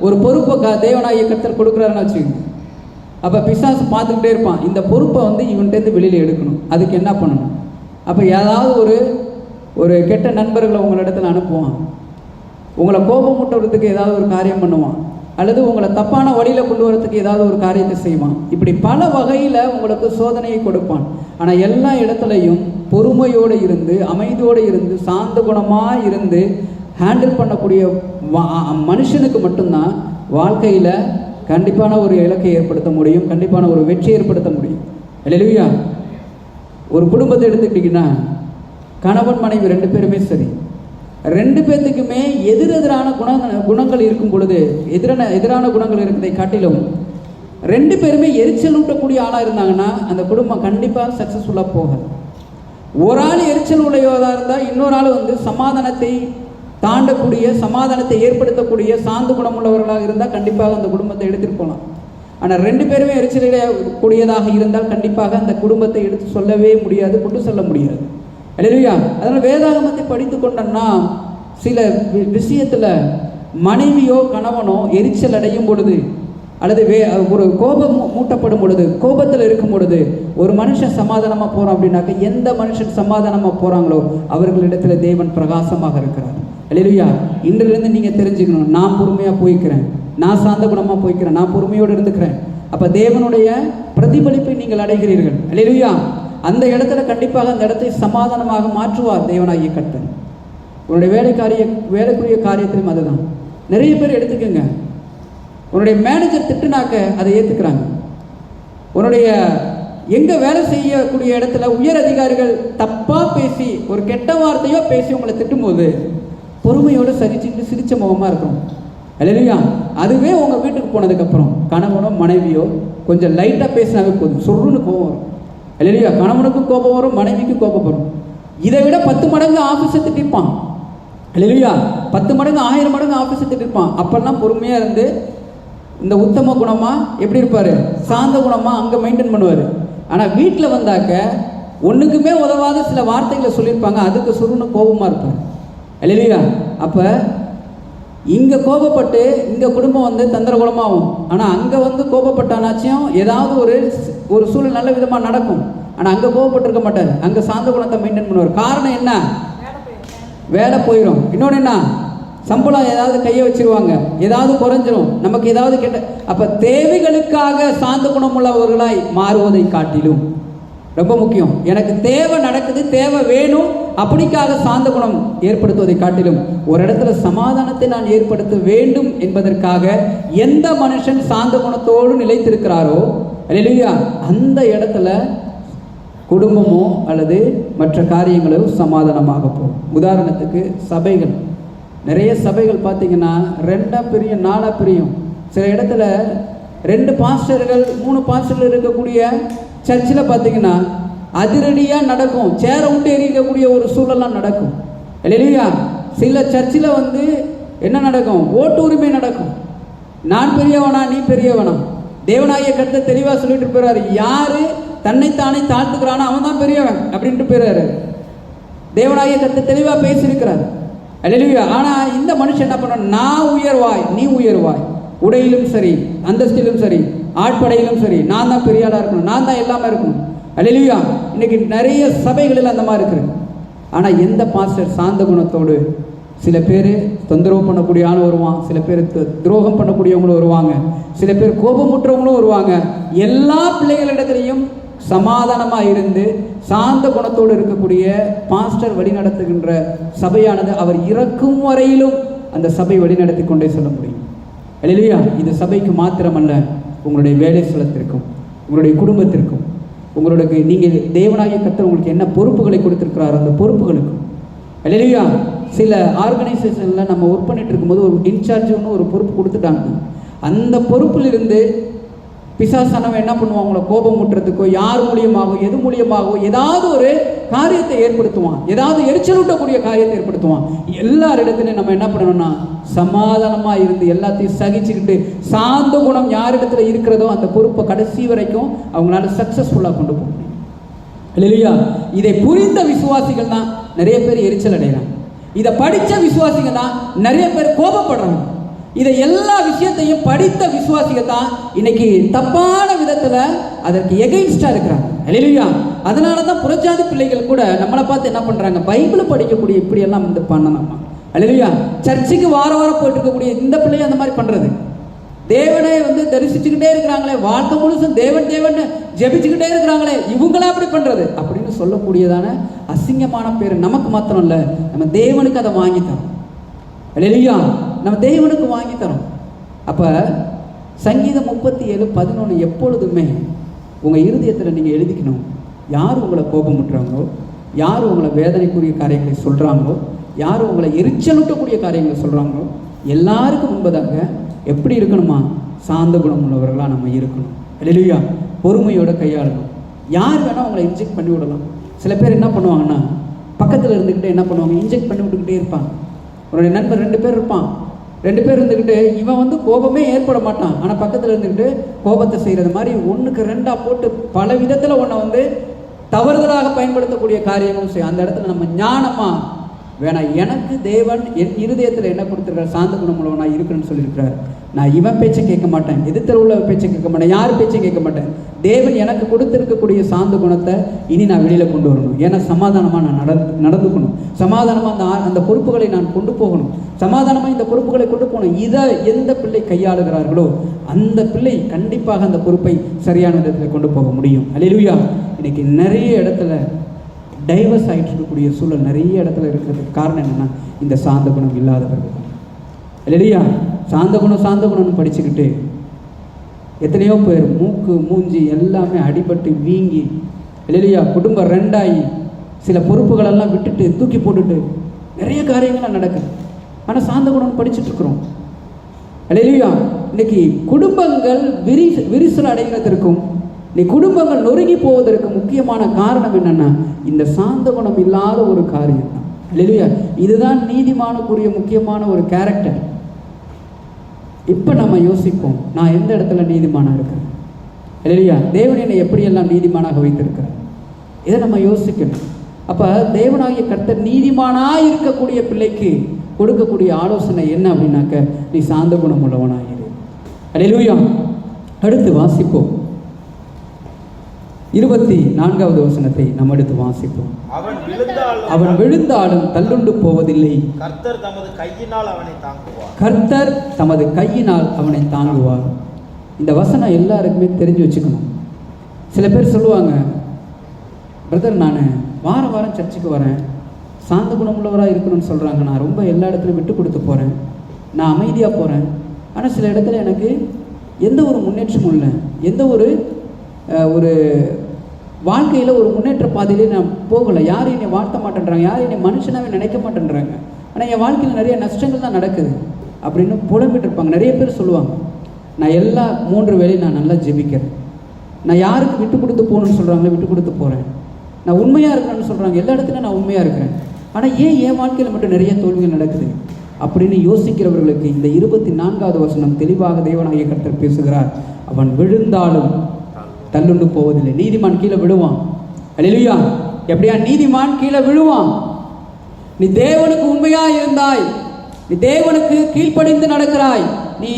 ஒரு பொறுப்பை தேவனாகிய கர்த்தர் கொடுக்குறாருன்னு வச்சுக்கோங்க. அப்போ பிசாசு பார்த்துக்கிட்டே இருப்பான். இந்த பொறுப்பை இவன்கிட்டேருந்து வெளியில் எடுக்கணும். அதுக்கு என்ன பண்ணணும்? அப்போ ஏதாவது ஒரு கெட்ட நண்பர்களை உங்களிடத்தில் அனுப்புவான். உங்களை கோபமூட்டுறதுக்கு ஏதாவது ஒரு காரியம் பண்ணுவான், அல்லது உங்களை தப்பான வழியில் கொண்டு வரதுக்கு ஏதாவது ஒரு காரியத்தை செய்வான். இப்படி பல வகையில் உங்களுக்கு சோதனையை கொடுப்பான். ஆனால் எல்லா இடத்துலையும் பொறுமையோடு இருந்து அமைதியோடு இருந்து சாந்த குணமாக இருந்து ஹேண்டில் பண்ணக்கூடிய மனுஷனுக்கு மட்டும்தான் வாழ்க்கையில் கண்டிப்பான ஒரு இலக்கை ஏற்படுத்த முடியும், கண்டிப்பான ஒரு வெற்றி ஏற்படுத்த முடியும். அல்லேலூயா. ஒரு குடும்பத்தை எடுத்துக்கிட்டிங்கன்னா கணவன் மனைவி ரெண்டு பேருமே சரி, ரெண்டு பேர்த்துக்குமே எதிரெதிரான குணங்கள் இருக்கும் பொழுது எதிரான குணங்கள் இருக்கிறதை காட்டிலும் ரெண்டு பேருமே எரிச்சல் ஊட்டக்கூடிய ஆளாக இருந்தாங்கன்னா அந்த குடும்பம் கண்டிப்பாக சக்ஸஸ்ஃபுல்லாக போகாது. ஒரு ஆள் எரிச்சல் உடையவதாக இருந்தால் இன்னொரு ஆள் சமாதானத்தை தாண்டக்கூடிய சமாதானத்தை ஏற்படுத்தக்கூடிய சாந்த குணம் உள்ளவர்களாக இருந்தால் கண்டிப்பாக அந்த குடும்பத்தை எடுத்துகிட்டு போகலாம். ஆனால் ரெண்டு பேருமே எரிச்சலிடக்கூடியதாக இருந்தால் கண்டிப்பாக அந்த குடும்பத்தை எடுத்து சொல்லவே முடியாது, கொண்டு செல்ல முடியாது. அல்லேலூயா. அதனால் வேதாகமத்தை படித்து கொண்டோம்னா சில விஷயத்தில் மனைவியோ கணவனோ எரிச்சல் அடையும் பொழுது அல்லது ஒரு கோபம் மூட்டப்படும் பொழுது, கோபத்தில் இருக்கும் பொழுது ஒரு மனுஷன் சமாதானமாக போகிறான் அப்படின்னாக்க எந்த மனுஷன் சமாதானமாக போகிறாங்களோ அவர்களிடத்தில் தேவன் பிரகாசமாக இருக்கிறார். அல்லேலூயா. இன்றிலிருந்து நீங்கள் தெரிஞ்சுக்கணும், நான் பொறுமையாக போய்க்கிறேன், நான் சாந்த குணமாக போய்க்கிறேன், நான் பொறுமையோடு இருந்துக்கிறேன். அப்போ தேவனுடைய பிரதிபலிப்பை நீங்கள் அடைகிறீர்கள். அல்லேலூயா. அந்த இடத்துல கண்டிப்பாக அந்த இடத்தை சமாதானமாக மாற்றுவார் தேவனாகிய கர்த்தர். உன்னுடைய வேலைக்குரிய காரியத்திலும் அதுதான். நிறைய பேர் எடுத்துக்கோங்க, உன்னுடைய மேனேஜர் திட்டுனாக்க அதை ஏற்றுக்கிறாங்க. உன்னுடைய எங்கே வேலை செய்யக்கூடிய இடத்துல உயர் அதிகாரிகள் தப்பாக பேசி ஒரு கெட்ட வார்த்தையோ பேசி உங்களை திட்டும்போது பொறுமையோடு சிரிச்ச முகமாக இருக்கும். அல்லேலூயா. அதுவே உங்கள் வீட்டுக்கு போனதுக்கப்புறம் கணவனோ மனைவியோ கொஞ்சம் லைட்டாக பேசினாவே போதும், சொல்லுன்னு கோபம் வரும். அல்லேலூயா. கணவனுக்கும் கோபம் வரும், மனைவிக்கும் கோபம் வரும். இதை விட 10 மடங்கு ஆஃபீஸை திட்டிருப்பான். அல்லேலூயா. 10 மடங்கு 1000 மடங்கு ஆஃபீஸை திட்டிருப்பான். அப்பெல்லாம் பொறுமையாக இருந்து இந்த உத்தம குணமாக எப்படி இருப்பார், சாந்த குணமாக அங்கே மெயின்டைன் பண்ணுவார். ஆனால் வீட்டில் வந்தாக்க ஒன்றுக்குமே உதவாத சில வார்த்தைகளை சொல்லியிருப்பாங்க, அதுக்கு சுருன்னு கோபமாக இருப்பார். அல்லேலூயா. அப்போ இங்கே கோபப்பட்டு இங்கே குடும்பம் தந்திரகுலமாகும். ஆனால் அங்கே கோபப்பட்டானாச்சும் ஏதாவது ஒரு சூழல் நல்ல விதமாக நடக்கும். ஆனால் அங்கே கோபப்பட்டிருக்க மாட்டார், அங்கே சாந்த குணத்தை மெயின்டைன் பண்ணுவார். காரணம் என்ன? வேலை போயிடும். இன்னொன்று என்ன? சம்பளம் ஏதாவது கையை வச்சிருவாங்க, ஏதாவது குறைஞ்சிரும், நமக்கு ஏதாவது கெட்ட. அப்போ தேவைகளுக்காக சாந்த குணம் உள்ளவர்களாய் மாறுவதை காட்டிலும் ரொம்ப முக்கியம், எனக்கு தேவை நடக்குது, தேவை வேணும், அப்படிக்காக சாந்த குணம் ஏற்படுத்துவதை காட்டிலும் ஒரு இடத்துல சமாதானத்தை நான் ஏற்படுத்த வேண்டும் என்பதற்காக எந்த மனுஷன் சாந்த குணத்தோடு நிலைத்திருக்கிறாரோ அல்லேலூயா, அந்த இடத்துல குடும்பமோ அல்லது மற்ற காரியங்களோ சமாதானமாக போகும். உதாரணத்துக்கு சபைகள், நிறைய சபைகள் பார்த்தீங்கன்னா 2 பிரியும் 4 பிரியும். சில இடத்துல 2 பாஸ்டர்கள் 3 பாஸ்டர்கள் இருக்கக்கூடிய சர்ச்சில் பார்த்தீங்கன்னா அதிரடியாக நடக்கும். சேரை விட்டு எறிக்கக்கூடிய ஒரு சூழலாம் நடக்கும். இல்லையா? சில சர்ச்சில் வந்து என்ன நடக்கும்? ஓட்டு உரிமை நடக்கும். நான் பெரியவனா நீ பெரியவனா? தேவனாகிய கர்த்தர் தெளிவாக சொல்லிட்டு போறாரு, யாரு தன்னைத்தானே தாழ்த்துக்கிறானோ அவன் தான் பெரியவன் அப்படின்ட்டு போறாரு. தேவனாகிய கர்த்தர் தெளிவாக பேசியிருக்கிறார். அல்லேலூயா. ஆனால் இந்த மனுஷன் என்ன பண்ண, நான் உயர்வாய் நீ உயர்வாய், உடையிலும் சரி அந்தஸ்திலும் சரி ஆட்படையிலும் சரி நான் தான் பெரிய ஆளாக இருக்கணும், நான் தான் எல்லாமே இருக்கணும். அல்லேலூயா. இன்னைக்கு நிறைய சபைகளில் அந்த மாதிரி இருக்குது. ஆனால் எந்த பாஸ்டர் சாந்த குணத்தோடு, சில பேர் தொந்தரவு பண்ணக்கூடிய ஆள் வருவான், சில பேர் துரோகம் பண்ணக்கூடியவங்களும் வருவாங்க, சில பேர் கோபமுற்றவங்களும் வருவாங்க. எல்லா பிள்ளைகளிடத்திலையும் சமாதானமாக இருந்து சாந்த குணத்தோடு இருக்கக்கூடிய பாஸ்டர் வழிநடத்துகின்ற சபையானது அவர் இறக்கும் வரையிலும் அந்த சபை வழிநடத்தி கொண்டே சொல்ல முடியும். அல்லேலூயா. இது சபைக்கு மாத்திரமல்ல, உங்களுடைய வேலை ஸ்தலத்திற்கும் உங்களுடைய குடும்பத்திற்கும் உங்களுக்கு நீங்கள் தேவனாகிய கர்த்தர் உங்களுக்கு என்ன பொறுப்புகளை கொடுத்திருக்கிறார் அந்த பொறுப்புகளுக்கும். அல்லேலூயா. சில ஆர்கனைசேஷனில் நம்ம ஒர்க் பண்ணிட்டு இருக்கும்போது ஒரு இன்சார்ஜ்னு ஒரு பொறுப்பு கொடுத்துட்டாங்க. அந்த பொறுப்பிலிருந்து பிசாசானவன் என்ன பண்ணுவான், உங்களை கோபம் ஊட்டுறதுக்கோ யார் மூலியமாகவோ எது மூலியமாகவோ ஏதாவது ஒரு காரியத்தை ஏற்படுத்துவான், ஏதாவது எரிச்சலூட்டக்கூடிய காரியத்தை ஏற்படுத்துவான். எல்லாரிடத்துலையும் நம்ம என்ன பண்ணணும்னா சமாதானமாக இருந்து எல்லாத்தையும் சகிச்சுக்கிட்டு சாந்த குணம் யாரிடத்துல இருக்கிறதோ அந்த பொறுப்பை கடைசி வரைக்கும் அவங்களால சக்ஸஸ்ஃபுல்லாக கொண்டு போக முடியும். இல்லையா? இதை புரிந்த விசுவாசிகள் தான் நிறைய பேர் எரிச்சல் அடைகிறாங்க. இதை படித்த விசுவாசிகள் தான் நிறைய பேர் கோபப்படுறாங்க. இதை எல்லா விஷயத்தையும் படித்த விசுவாசிகள் தான் இன்னைக்கு தப்பான விதத்தில் அதற்கு எகெயின்ஸ்டாக இருக்கிறாங்க. அல்லேலூயா. அதனால தான் புறஜாதி பிள்ளைகள் கூட நம்மளை பார்த்து என்ன பண்ணுறாங்க, பைபிளை படிக்கக்கூடிய இப்படியெல்லாம் வந்து பண்ணணுமா. அல்லேலூயா. சர்ச்சுக்கு வாரம் போயிட்டு இருக்கக்கூடிய இந்த பிள்ளையை அந்த மாதிரி பண்ணுறது, தேவனை வந்து தரிசிச்சுக்கிட்டே இருக்கிறாங்களே, வாழ்க்கை முழுசும் தேவன் தேவன் ஜெபிச்சுக்கிட்டே இருக்கிறாங்களே, இவங்களா அப்படி பண்ணுறது அப்படின்னு சொல்லக்கூடியதான அசிங்கமான பேர் நமக்கு மாத்திரம் இல்லை, நம்ம தேவனுக்கு அதை வாங்கி தரோம். அல்லேலூயா. நம்ம தேவனுக்கு வாங்கி தரோம். அப்போ சங்கீதம் 37:11 எப்பொழுதுமே உங்கள் இருதயத்தில் நீங்கள் எழுதிக்கணும். யார் உங்களை கோபமுட்டுறாங்களோ, யார் உங்களை வேதனைக்குரிய காரியங்களை சொல்கிறாங்களோ, யார் உங்களை எரிச்சலூட்டக்கூடிய காரியங்களை சொல்கிறாங்களோ, எல்லாருக்கும் முன்பதாக எப்படி இருக்கணுமா, சாந்த குணம் உள்ளவர்களாக நம்ம இருக்கணும். அல்லேலூயா. பொறுமையோட கையாளணும். யார் வேணால் உங்களை இன்ஜெக்ட் பண்ணி விடலாம். சில பேர் என்ன பண்ணுவாங்கன்னா பக்கத்தில் இருந்துக்கிட்டு என்ன பண்ணுவாங்க, இன்ஜெக்ட் பண்ணி விட்டுக்கிட்டே இருப்பாங்க. உன்னுடைய நண்பர் 2 பேர் இருப்பான், 2 பேர் இருந்துக்கிட்டு இவன் வந்து கோபமே ஏற்பட மாட்டான், ஆனால் பக்கத்தில் இருந்துக்கிட்டு கோபத்தை செய்கிறது மாதிரி 1க்கு 2 போட்டு பல விதத்தில் உன்னை வந்து தவறுதலாக பயன்படுத்தக்கூடிய காரியங்களும் செய்யும். அந்த இடத்துல நம்ம ஞானமாக வேணாம், எனக்கு தேவன் என் இருதயத்தில் என்ன கொடுத்துருக்காரு, சாந்த குணம் உள்ளவனாக இருக்குன்னு சொல்லியிருக்கிறார். நான் இவன் பேச்சை கேட்க மாட்டேன், எதிர்த்தர உள்ள பேச்சை கேட்க மாட்டேன், யார் பேச்சையும் கேட்க மாட்டேன். தேவன் எனக்கு கொடுத்துருக்கக்கூடிய சாந்த குணத்தை இனி நான் வெளியில் கொண்டு வரணும். ஏன்னா சமாதானமாக நான் நடந்துக்கணும், சமாதானமாக அந்த பொறுப்புகளை நான் கொண்டு போகணும், சமாதானமாக இந்த பொறுப்புகளை கொண்டு போகணும். இதை எந்த பிள்ளை கையாளுகிறார்களோ அந்த பிள்ளை கண்டிப்பாக அந்த பொறுப்பை சரியான விதத்தில் கொண்டு போக முடியும். அல்லேலூயா. இன்னைக்கு நிறைய இடத்துல டைவர்ஸ் ஆகிட்டு இருக்கக்கூடிய சூழல் நிறைய இடத்துல இருக்கிறதுக்கு காரணம் என்னென்னா இந்த சாந்த குணம் இல்லாதவர்கள். இல்லையா? சாந்த குணம்னு படிச்சுக்கிட்டு எத்தனையோ பேர் மூக்கு மூஞ்சி எல்லாமே அடிபட்டு வீங்கி, இல்லையா, குடும்பம் 2ஆகி சில பொறுப்புகளெல்லாம் விட்டுட்டு தூக்கி போட்டுட்டு நிறைய காரியங்கள்லாம் நடக்குது. ஆனால் சாந்த குணம் படிச்சுட்டு இருக்கிறோம். இல்லையா? இன்னைக்கு குடும்பங்கள் விரிசல் அடைகிறதற்கும் நீ குடும்பங்கள் நொறுங்கி போவதற்கு முக்கியமான காரணம் என்னன்னா இந்த சாந்த குணம் இல்லாத ஒரு காரியம் தான். இல்லையா? இதுதான் நீதிமானுக்குரிய முக்கியமான ஒரு கேரக்டர். இப்போ நம்ம யோசிப்போம், நான் எந்த இடத்துல நீதிமானாக இருக்கிறேன், இல்லையா, தேவன் என்னை எப்படியெல்லாம் நீதிமானாக வைத்திருக்கிறார், இதை நம்ம யோசிக்கணும். அப்போ தேவனாகிய கர்த்தர் நீதிமானாக இருக்கக்கூடிய பிள்ளைக்கு கொடுக்கக்கூடிய ஆலோசனை என்ன அப்படின்னாக்க, நீ சாந்த குணம் உள்ளவனாயிரு. அல்லேலூயா. அடுத்து வாசிப்போம் 24வது வசனத்தை நம்ம எடுத்து வாசிப்போம். அவன் விழுந்தாலும் தள்ளுண்டு போவதில்லை, கர்த்தர் தமது கையினால் அவனை தாங்குவார். இந்த வசனம் எல்லாருக்குமே தெரிஞ்சு வச்சுக்கணும். சில பேர் சொல்லுவாங்க, பிரதர் நான் வாரம் சர்ச்சுக்கு வரேன், சாந்த குணமுள்ளவராக இருக்கணும்னு சொல்கிறாங்க, நான் ரொம்ப எல்லா இடத்துலையும் விட்டு கொடுத்து போகிறேன், நான் அமைதியாக போகிறேன், ஆனால் சில இடத்துல எனக்கு எந்த ஒரு முன்னேற்றமும் இல்லை, எந்த ஒரு வாழ்க்கையில் ஒரு முன்னேற்ற பாதையிலே நான் போகலை, யாரும் என்னை வாழ்த்த மாட்டேன்றாங்க, யாரும் என்னை மனுஷனாகவே நினைக்க மாட்டேன்றாங்க, ஆனால் என் வாழ்க்கையில் நிறைய நஷ்டங்கள் தான் நடக்குது அப்படின்னு புலம்பிட்டு இருப்பாங்க. நிறைய பேர் சொல்லுவாங்க, நான் எல்லா 3 வேளையும் நான் நல்லா ஜெபிக்கிறேன், நான் யாருக்கு விட்டு கொடுத்து போகணுன்னு சொல்கிறாங்களோ விட்டு கொடுத்து போகிறேன், நான் உண்மையாக இருக்கிறேன்னு சொல்கிறாங்க, எல்லா இடத்துலையும் நான் உண்மையாக இருக்கிறேன், ஆனால் ஏன் என் வாழ்க்கையில் மட்டும் நிறைய தோல்விகள் நடக்குது அப்படின்னு யோசிக்கிறவர்களுக்கு இந்த 24வது வசனம் தெளிவாக தேவனாகிய கர்த்தர் பேசுகிறார். அவன் விழுந்தாலும் தள்ளுண்டு போவதில்லை. நீதிமான் கீழே விழுவான். அல்லேலூயா. எப்படியா நீதிமான் கீழே விழுவான்? நீ தேவனுக்கு உண்மையா இருந்தாய், நீ தேவனுக்கு கீழ்ப்படிந்து நடக்கிறாய், நீ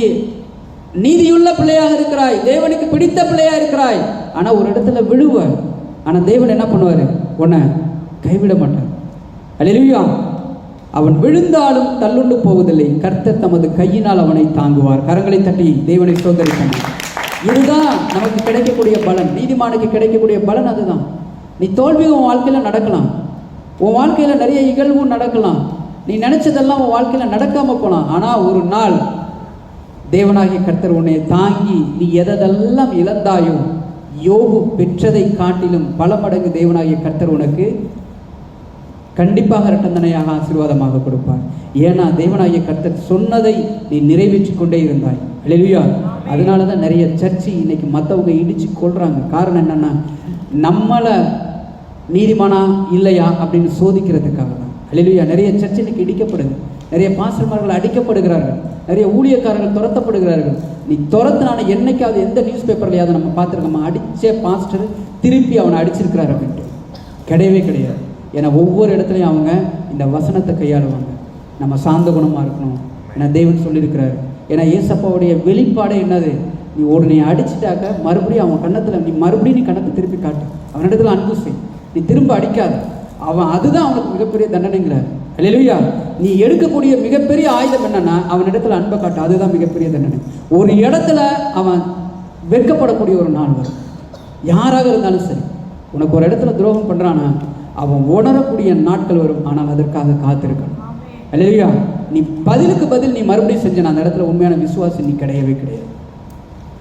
நீதியுள்ள பிள்ளையாக இருக்கிறாய், தேவனுக்கு பிடித்த பிள்ளையா இருக்கிறாய். ஆனா ஒரு இடத்துல விழுவ, ஆனா தேவன் என்ன பண்ணுவாரு? உன்னை கைவிட மாட்டார். அல்லேலூயா. அவன் விழுந்தாலும் தள்ளுண்டு போவதில்லை, கர்த்தர் தமது கையினால் அவனை தாங்குவார். கரங்களை தட்டி தேவனை சோதரிக்கணும். இதுதான் நமக்கு கிடைக்கக்கூடிய பலன். நீதிமானுக்கு கிடைக்கக்கூடிய பலன் அதுதான். நீ தோல்வி உன் வாழ்க்கையில் நடக்கலாம், உன் வாழ்க்கையில் நிறைய இகழ்வும் நடக்கலாம், நீ நினைச்சதெல்லாம் உன் வாழ்க்கையில் நடக்காம போகலாம். ஆனால் ஒரு நாள் தேவனாகிய கர்த்தர் உன்னை தாங்கி நீ எதெல்லாம் இழந்தாயோ யோபு பெற்றதை காட்டிலும் பல மடங்கு தேவனாகிய கர்த்தர் உனக்கு கண்டிப்பாக இரட்டந்தனையாக ஆசீர்வாதமாக கொடுப்பார். ஏன்னா தேவனாகிய கர்த்தர் சொன்னதை நீ நிறைவேற்றி கொண்டே இருந்தாய். அல்லேலூயா. அதனால தான் நிறைய சர்ச்சு இன்னைக்கு மற்றவங்க இடிச்சு கொள்றாங்க. காரணம் என்னன்னா, நம்மளை நீதிமானா இல்லையா அப்படின்னு சோதிக்கிறதுக்காக தான். அல்லேலூயா. நிறைய சர்ச்சு இன்னைக்கு இடிக்கப்படுது, நிறைய பாஸ்டர்மார்கள் அடிக்கப்படுகிறார்கள், நிறைய ஊழியக்காரர்கள் துரத்தப்படுகிறார்கள். நீ துரத்தினான என்னைக்காவது எந்த நியூஸ் பேப்பர்லையாவது நம்ம பார்த்துருக்கோமா அடிச்சே பாஸ்டர் திருப்பி அவனை அடிச்சிருக்கிறார் அப்படின்ட்டு? கிடையவே கிடையாது. ஏன்னா ஒவ்வொரு இடத்துலையும் அவங்க இந்த வசனத்தை கையாளுவாங்க. நம்ம சாந்த குணமாக இருக்கணும். ஏன்னா தேவன் சொல்லியிருக்கிறார். ஏன்னா ஏசப்பாவுடைய வெளிப்பாடே என்னது? நீ அடிச்சுட்டாக்க மறுபடியும் அவன் கன்னத்தில் நீ கன்னத்தை திருப்பி காட்டு, அவனிடத்துல அன்பு செய், நீ திரும்ப அடிக்காத. அவன் அதுதான் அவனுக்கு மிகப்பெரிய தண்டனைங்கிறார். அல்லேலூயா. நீ எடுக்கக்கூடிய மிகப்பெரிய ஆயுதம் என்னன்னா அவனிடத்துல அன்பை காட்டு, அதுதான் மிகப்பெரிய தண்டனை. ஒரு இடத்துல அவன் வெட்கப்படக்கூடிய ஒரு நாள் வரும். யாராக இருந்தாலும் சரி, உனக்கு ஒரு இடத்துல துரோகம் பண்றானா அவன் உணரக்கூடிய நாட்கள் வரும். ஆனால் அதற்காக காத்திருக்கணும். அல்லேலூயா. நீ பதிலுக்கு பதில் நீ மறுபடியும் செஞ்ச அந்த இடத்துல உண்மையான விசுவாசம் நீ கிடையவே கிடையாது.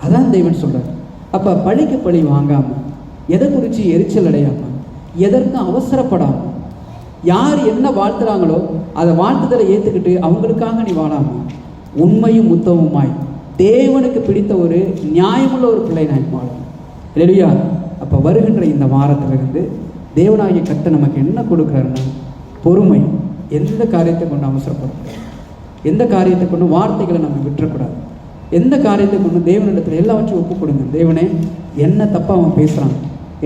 அதான் தேவன் சொல்றார். அப்ப பழிக்கு பழி வாங்காம, எதை குறித்து எரிச்சல் அடையாம, எதற்கும் அவசரப்படாம, யார் என்ன வாழ்த்துறாங்களோ அதை வாழ்த்துதலை ஏற்றுக்கிட்டு அவங்களுக்காக நீ வாழாம உண்மையும் உத்தமமாய் தேவனுக்கு பிடித்த ஒரு நியாயமுள்ள ஒரு பிள்ளை நான் வாழணும். அல்லேலூயா. அப்போ வருகின்ற இந்த வாரத்திலிருந்து தேவனாகிய கர்த்தர் நமக்கு என்ன கொடுக்குறாருன்னா பொறுமை. எந்த காரியத்தை கொண்டு அவசரப்படக்கூடாது, எந்த காரியத்தை கொண்டு வார்த்தைகளை நம்ம விட்டுறக்கூடாது, எந்த காரியத்தை கொண்டு தேவனிடத்தில் எல்லாவற்றையும் ஒப்பு கொடுங்க. தேவனே, என்ன தப்பாக அவன் பேசுகிறான்,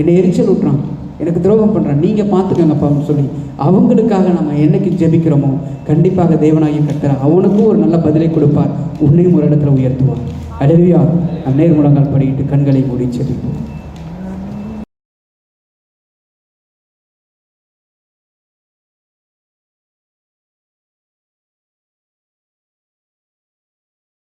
என்னை எரிச்சல் விட்டுறான், எனக்கு துரோகம் பண்ணுறான், நீங்கள் பார்த்துக்கங்கப்பான்னு சொல்லி அவங்களுக்காக நம்ம என்னைக்கு ஜெபிக்கிறோமோ கண்டிப்பாக தேவனாகிய கர்த்தர் அவனுக்கும் ஒரு நல்ல பதிலை கொடுப்பார், உன்னையும் ஒரு இடத்துல உயர்த்துவார். அல்லேலூயா. நேர்முழங்கால் படிக்கிட்டு கண்களை மூடி ஜெபிப்போம்.